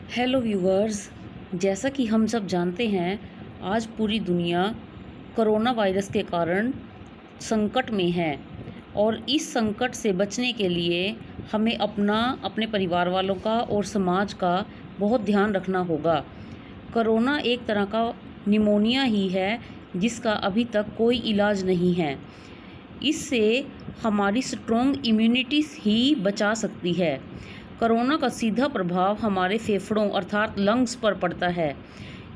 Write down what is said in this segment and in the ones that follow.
Hello viewers. जैसा कि हम सब जानते हैं, आज पूरी दुनिया कोरोना वायरस के कारण संकट में है और इस संकट से बचने के लिए हमें अपने परिवार वालों का और समाज का बहुत ध्यान रखना होगा। कोरोना एक तरह का निमोनिया ही है जिसका अभी तक कोई इलाज नहीं है। इससे हमारी स्ट्रॉन्ग इम्यूनिटी ही बचा सकती है। कोरोना का सीधा प्रभाव हमारे फेफड़ों अर्थात लंग्स पर पड़ता है।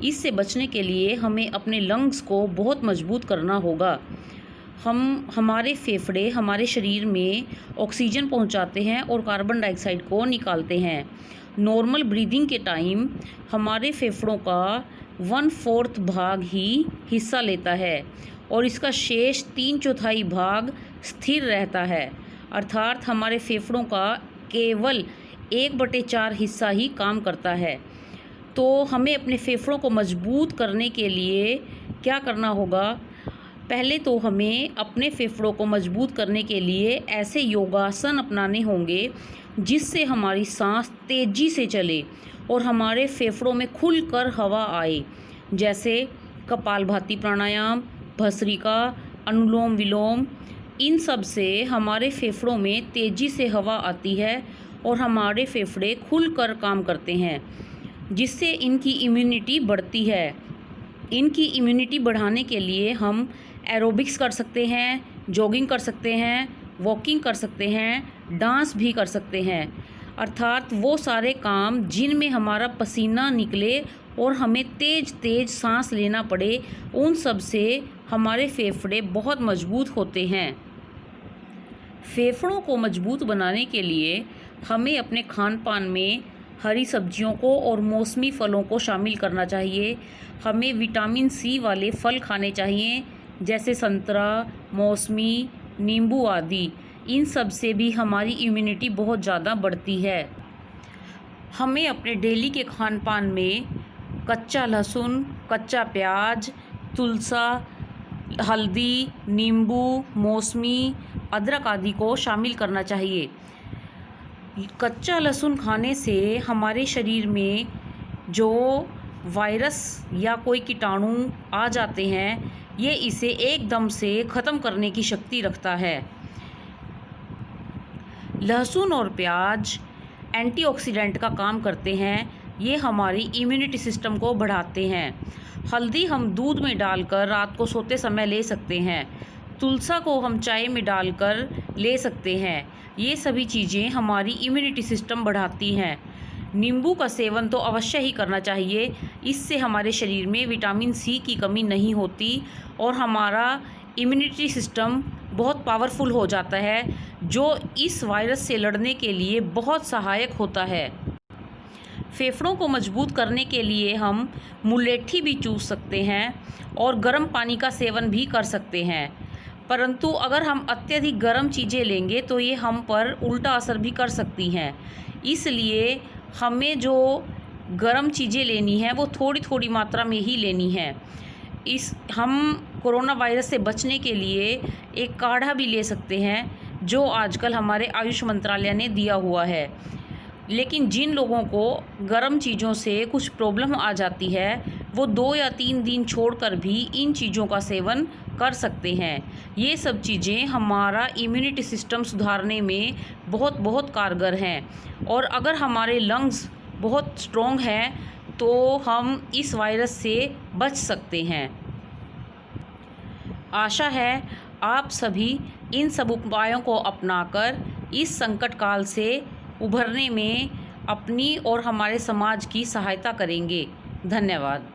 इससे बचने के लिए हमें अपने लंग्स को बहुत मजबूत करना होगा। हमारे फेफड़े हमारे शरीर में ऑक्सीजन पहुंचाते हैं और कार्बन डाइऑक्साइड को निकालते हैं। नॉर्मल ब्रीदिंग के टाइम हमारे फेफड़ों का 1/4 भाग ही हिस्सा लेता है और इसका शेष 3/4 भाग स्थिर रहता है, अर्थात हमारे फेफड़ों का केवल 1/4 हिस्सा ही काम करता है। तो हमें अपने फेफड़ों को मजबूत करने के लिए क्या करना होगा? पहले तो हमें अपने फेफड़ों को मजबूत करने के लिए ऐसे योगासन अपनाने होंगे जिससे हमारी सांस तेज़ी से चले और हमारे फेफड़ों में खुलकर हवा आए, जैसे कपालभाति प्राणायाम, भस्त्रिका, अनुलोम विलोम। इन सब से हमारे फेफड़ों में तेज़ी से हवा आती है और हमारे फेफड़े खुलकर काम करते हैं, जिससे इनकी इम्यूनिटी बढ़ती है। इनकी इम्यूनिटी बढ़ाने के लिए हम एरोबिक्स कर सकते हैं, जॉगिंग कर सकते हैं, वॉकिंग कर सकते हैं, डांस भी कर सकते हैं, अर्थात वो सारे काम जिनमें हमारा पसीना निकले और हमें तेज़ तेज़ सांस लेना पड़े, उन सब से हमारे फेफड़े बहुत मजबूत होते हैं। फेफड़ों को मजबूत बनाने के लिए हमें अपने खान पान में हरी सब्जियों को और मौसमी फलों को शामिल करना चाहिए। हमें विटामिन सी वाले फल खाने चाहिए, जैसे संतरा, मौसमी, नींबू आदि। इन सब से भी हमारी इम्यूनिटी बहुत ज़्यादा बढ़ती है। हमें अपने डेली के खान पान में कच्चा लहसुन, कच्चा प्याज, तुलसा, हल्दी, नींबू, मौसमी, अदरक आदि को शामिल करना चाहिए। कच्चा लहसुन खाने से हमारे शरीर में जो वायरस या कोई कीटाणु आ जाते हैं, ये इसे एकदम से ख़त्म करने की शक्ति रखता है। लहसुन और प्याज एंटीऑक्सीडेंट का काम करते हैं। ये हमारी इम्यूनिटी सिस्टम को बढ़ाते हैं। हल्दी हम दूध में डालकर रात को सोते समय ले सकते हैं। तुलसा को हम चाय में डालकर ले सकते हैं। ये सभी चीज़ें हमारी इम्यूनिटी सिस्टम बढ़ाती हैं। नींबू का सेवन तो अवश्य ही करना चाहिए। इससे हमारे शरीर में विटामिन सी की कमी नहीं होती और हमारा इम्यूनिटी सिस्टम बहुत पावरफुल हो जाता है, जो इस वायरस से लड़ने के लिए बहुत सहायक होता है। फेफड़ों को मजबूत करने के लिए हम मुलेठी भी चूस सकते हैं और गर्म पानी का सेवन भी कर सकते हैं, परंतु अगर हम अत्यधिक गर्म चीज़ें लेंगे तो ये हम पर उल्टा असर भी कर सकती हैं। इसलिए हमें जो गर्म चीज़ें लेनी है वो थोड़ी थोड़ी मात्रा में ही लेनी है। हम कोरोना वायरस से बचने के लिए एक काढ़ा भी ले सकते हैं, जो आजकल हमारे आयुष मंत्रालय ने दिया हुआ है। लेकिन जिन लोगों को गर्म चीज़ों से कुछ प्रॉब्लम आ जाती है, वो 2 या 3 दिन छोड़कर भी इन चीज़ों का सेवन कर सकते हैं। ये सब चीज़ें हमारा इम्यूनिटी सिस्टम सुधारने में बहुत बहुत कारगर हैं और अगर हमारे लंग्स बहुत स्ट्रॉन्ग हैं तो हम इस वायरस से बच सकते हैं। आशा है आप सभी इन सब उपायों को अपनाकर इस संकट काल से उभरने में अपनी और हमारे समाज की सहायता करेंगे। धन्यवाद।